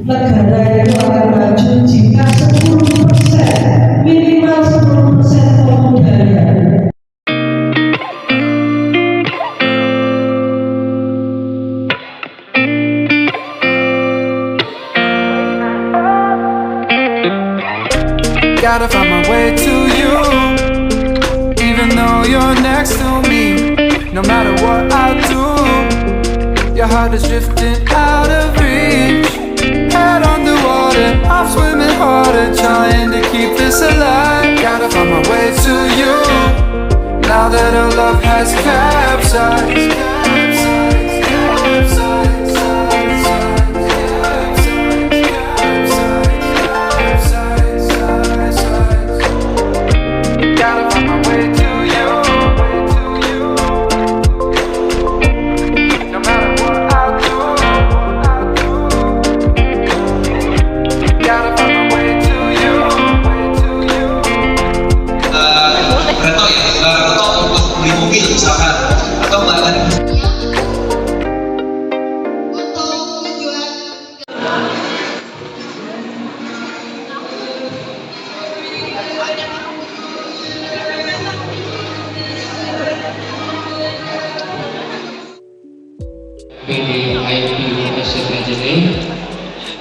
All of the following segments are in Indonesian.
negara itu akan maju jika 10%, minimal 10% pemudanya. Gotta find my way to you, even though you're next to me. No matter what I do, your heart is drifting out of reach. Head on the water, I'm swimming harder, trying to keep this alive. Gotta find my way to you, now that our love has capsized. PDIP SMJD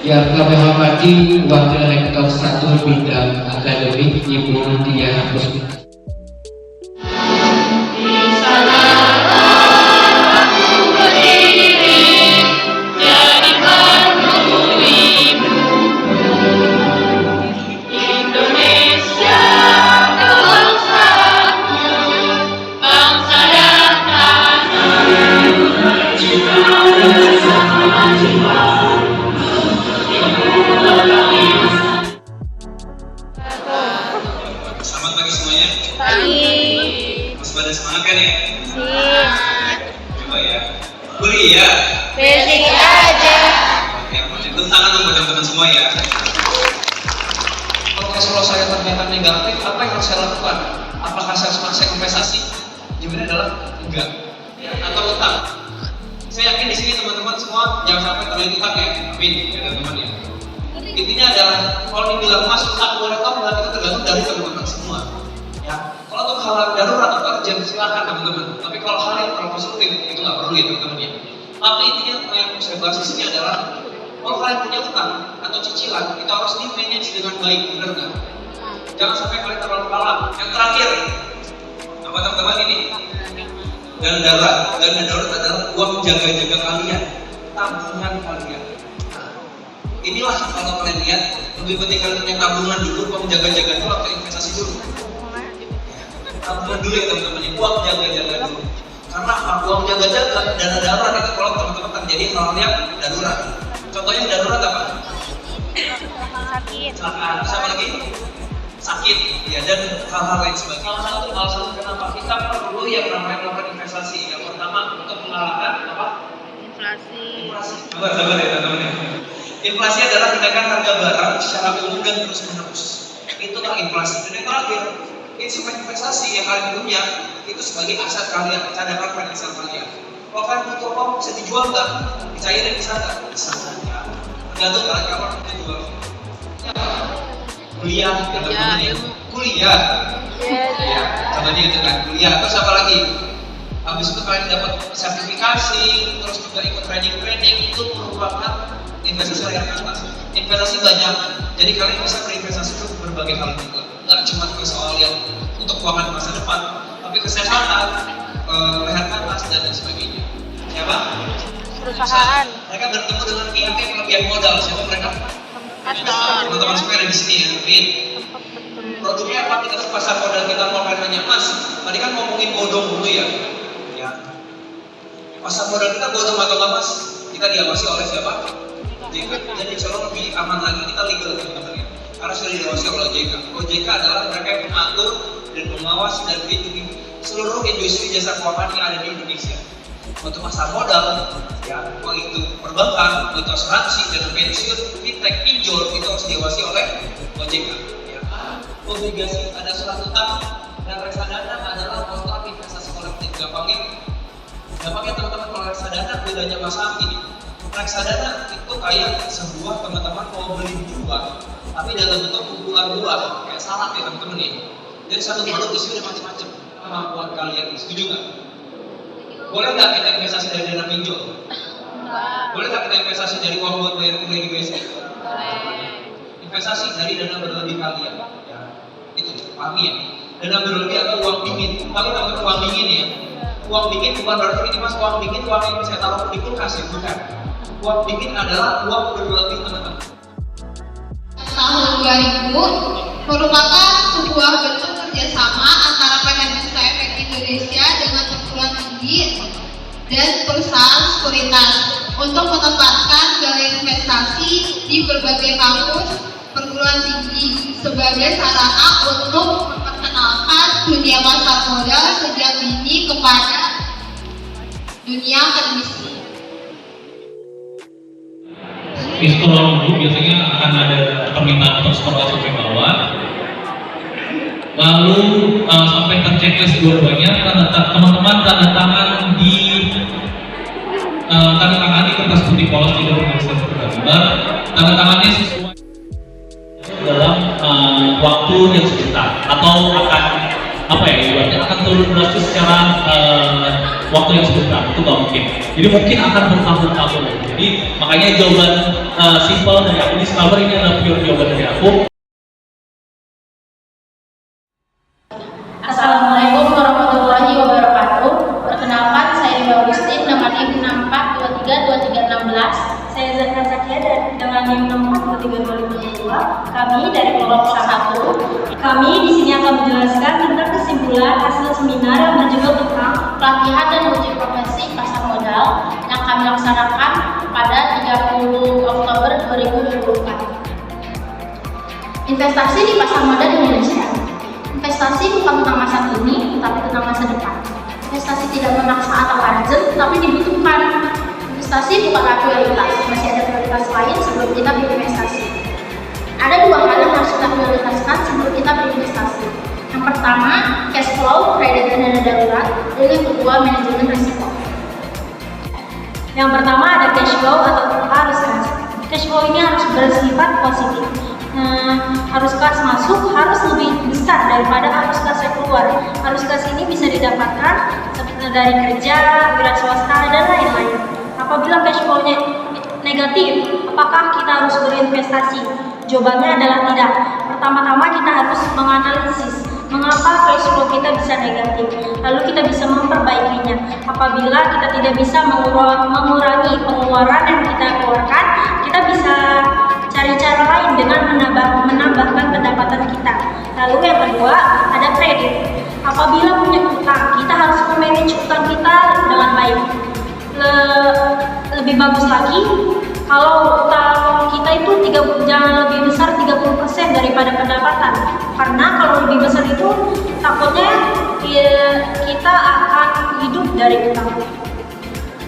yang kami hormati Wakil Rektor 1 Bidang Akademik Ibu Diah Puspita. Selamat pagi semuanya. Pagi. Masih pada semangat kan ya? Coba ya. Kuliah. Basic aja. Oke, tepuk tangan dong buat teman-teman semua ya. Kalau saya ternyata negatif, apa yang harus saya lakukan? Apakah saya harus mengakses investasi? Jawabannya adalah enggak. Ya, atau utang. Saya yakin di sini teman-teman semua jangan sampai terlilit utang ya. Amin. Ya teman-teman ya. Intinya adalah kalau dibilang mas utang boleh atau enggak itu tergantung dari teman-teman semua. Ya, kalau untuk hal darurat atau urgent silakan teman-teman. Tapi kalau hal yang terlalu konstruktif itu nggak perlu ya teman-teman ya. Tapi intinya yang saya bahas di sini adalah kalau kalian punya utang atau cicilan itu harus di manage dengan baik, benar nggak? Jangan sampai kalian terlalu dalam. Yang terakhir, apa teman-teman ini? Dana darurat. Dana darurat adalah uang jaga-jaga kalian, tabungan kalian. Inilah kalau kalian lihat lebih penting kalian punya tabungan dulu, uang jaga-jaga dulu atau investasi dulu. Tabungan dulu ya teman-teman, uang jaga-jaga dulu. Karena uang jaga-jaga dana darurat itu kalau teman-teman terjadi hal yang darurat. Contohnya darurat apa? Sakit. Kecelakaan, siapa lagi? Sakit, ya dan hal-hal lain sebagainya. Salah satu alasan kenapa kita perlu yang namanya melakukan investasi. Yang pertama untuk mengalahkan apa? Inflasi. Sabar ya teman-teman ya. Inflasi adalah kenaikan harga barang secara umum dan terus menerus. Itulah inflasi. Dan yang terakhir, instrumen investasi yang kalian punya itu sebagai aset kalian, cadangan finansial kalian. Kalau kalian butuh uang bisa dijual nggak? Dicairin bisa nggak? Bisa saja. Tergantung kalian kapan mau jual. Kuliah, ya teman-teman ya. Kuliah. Ya, contohnya itu kan kuliah. Terus apa lagi? Habis itu kalian dapat sertifikasi, terus juga ikut training itu merupakan investasi yang atas. Investasi banyak, jadi kalian bisa berinvestasi ke berbagai hal juga. Nggak cuma ke soal yang untuk keuangan masa depan, tapi kesehatan, rehabilitas dan lain sebagainya. Siapa? Perusahaan. Mereka bertemu dengan pihak yang kelebihan modal. Siapa mereka? Teman-teman semua ada di sini ya. Amin. Produknya apa? Kita pasar modal kita mau hanya emas. Tadi kan ngomongin bodong dulu ya. Ya. Pasar modal kita bodong atau nggak mas? Kita diawasi oleh siapa? OJK. Jadi insya Allah lebih aman lagi, kita legal teman-teman ya. Karena sudah diawasi oleh OJK. OJK adalah mereka yang mengatur dan mengawasi dan melindungi seluruh industri jasa keuangan yang ada di Indonesia. Untuk pasar modal, ya, mau itu perbankan, untuk asuransi, dan pensiun, fintech, pinjol itu harus diawasi oleh OJK. Ya. Obligasi ada surat utang dan reksadana adalah kontrak investasi kolektif. Gampangnya teman-teman kalau reksadana bedanya sama saham ini. Reksadana itu kayak sebuah teman-teman mau beli buah, tapi dalam bentuk kumpulan buah, kayak salad ya teman-teman nih. Jadi satu produk isinya macam-macam. Kemampuan kalian, setuju nggak? Boleh nggak kita investasi dari dana pinjol? Boleh nggak kita investasi dari uang buat bayar kuliah di BSI? Investasi dari dana berlebih kalian. Ya, itu pahami ya. Dana berlebih atau uang dingin. Tapi teman-teman uang dingin ya. Uang dingin bukan berarti ini mas uang dingin uang yang saya taruh di kulkas ya, bukan. Uang dingin adalah uang berlebih teman-teman. Tahun 2000 merupakan sebuah bentuk kerjasama antara PT Bursa Efek Indonesia dengan perguruan tinggi dan perusahaan sekuritas untuk menempatkan dana investasi di berbagai kampus perguruan tinggi sebagai sarana untuk memperkenalkan dunia pasar modal sejak dini kepada dunia akademisi. Kalau dulu biasanya akan ada permintaan untuk skor masuk ke bawah, lalu sampai terchecklist dua-duanya, teman-teman tanda tangan di kertas putih polos tidak bernuansa bergambar, tanda tangannya sesuai dalam waktu yang sebentar atau akan ibaratnya akan turun drastis secara waktu yang sebentar, itu nggak mungkin. Jadi mungkin akan bertahun-tahun. Jadi makanya jawaban simpel dari aku, disclaimer ini adalah pure jawaban dari aku. Assalamualaikum warahmatullahi wabarakatuh. Perkenalkan, saya Ibu Agustin dengan NIM 64232316. Saya Zahra Zakia dengan NIM 642322. Kami dari kelompok 1. Kami di sini akan menjelaskan tentang kesimpulan hasil seminar yang berjudul tentang pelatihan dan uji profesi pasar modal yang kami laksanakan pada 30 Oktober 2024. Investasi di pasar modal Indonesia. Investasi bukan tentang masa kini, tapi tentang masa depan. Investasi tidak memaksa atau urgent, tapi dibutuhkan. Investasi bukanlah prioritas, masih ada prioritas lain sebelum kita berinvestasi. Ada dua hal yang harus kita prioritaskan sebelum kita berinvestasi. Yang pertama, cash flow, kredit dan dana darurat, dan yang kedua, manajemen risiko. Yang pertama ada cash flow atau arus kas. Cash flow ini harus bersifat positif. Arus kas masuk harus lebih besar daripada arus kas yang keluar. Arus kas ini bisa didapatkan dari kerja, wira swasta, dan lain-lain. Apabila cash flow-nya negatif, apakah kita harus berinvestasi? Jawabannya adalah tidak. Pertama-tama kita harus menganalisis mengapa cash flow kita bisa negatif, lalu kita bisa memperbaikinya. Apabila kita tidak bisa mengurangi pengeluaran yang kita keluarkan, kita bisa cari cara lain dengan menambahkan pendapatan kita. Lalu yang kedua ada kredit. Apabila punya utang, kita harus memanage utang kita dengan baik. Lebih bagus lagi kalau utang kita itu jangan lebih besar 30% daripada pendapatan, karena kalau lebih besar itu takutnya kita akan hidup dari utang.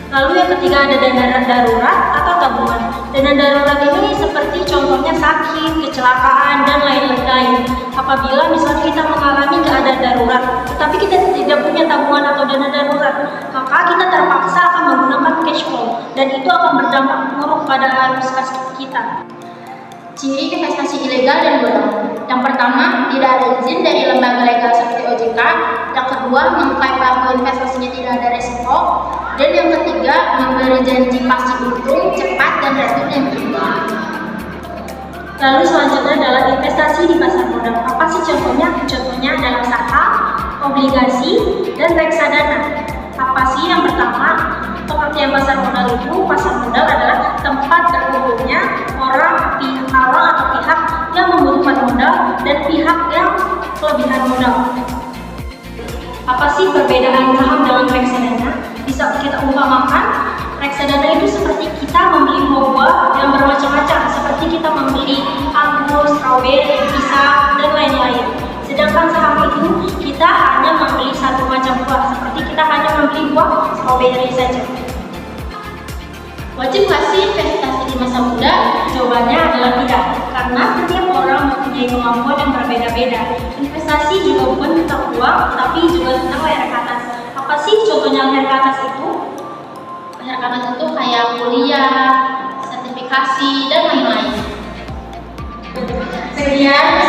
Lalu yang ketiga ada dana darurat atau tabungan. Dana darurat ini seperti contohnya sakit, kecelakaan, dan lain-lain. Apabila misalnya kita mengalami keadaan darurat, tetapi kita tidak punya tabungan atau dana darurat, maka kita terpaksa akan menggunakan cash flow, dan itu akan berdampak buruk pada arus kas kita. Ciri investasi ilegal dan bodong. Yang pertama, tidak ada izin dari lembaga legal seperti OJK. Yang kedua, mengklaim bahwa investasinya tidak ada resiko. Dan yang ketiga, memberi janji pasti untung, cepat, dan return yang tinggi. Lalu selanjutnya adalah investasi di pasar modal. Apa sih contohnya? Contohnya adalah saham, obligasi, dan reksadana. Apa sih yang pertama? Pengertian pasar modal itu, pasar modal adalah tempat berkumpulnya orang atau pihak yang membutuhkan modal dan pihak yang kelebihan modal. Apa sih perbedaan saham dengan reksadana? Bisa kita umpamakan, reksadana itu seperti kita membeli buah yang bermacam-macam, seperti kita membeli anggur, stroberi, pisang, dan lain-lain. Sedangkan saham itu kita hanya membeli satu macam buah, seperti kita hanya membeli buah stroberi saja. Wajib nggak sih investasi di masa muda? Jawabannya adalah tidak, karena setiap orang mempunyai kemampuan yang berbeda-beda. Investasi juga bukan tentang uang, tapi juga tentang layar ke atas. Apa sih contohnya layar ke atas itu? Layar ke atas itu kayak kuliah, sertifikasi, dan lain-lain. Sekian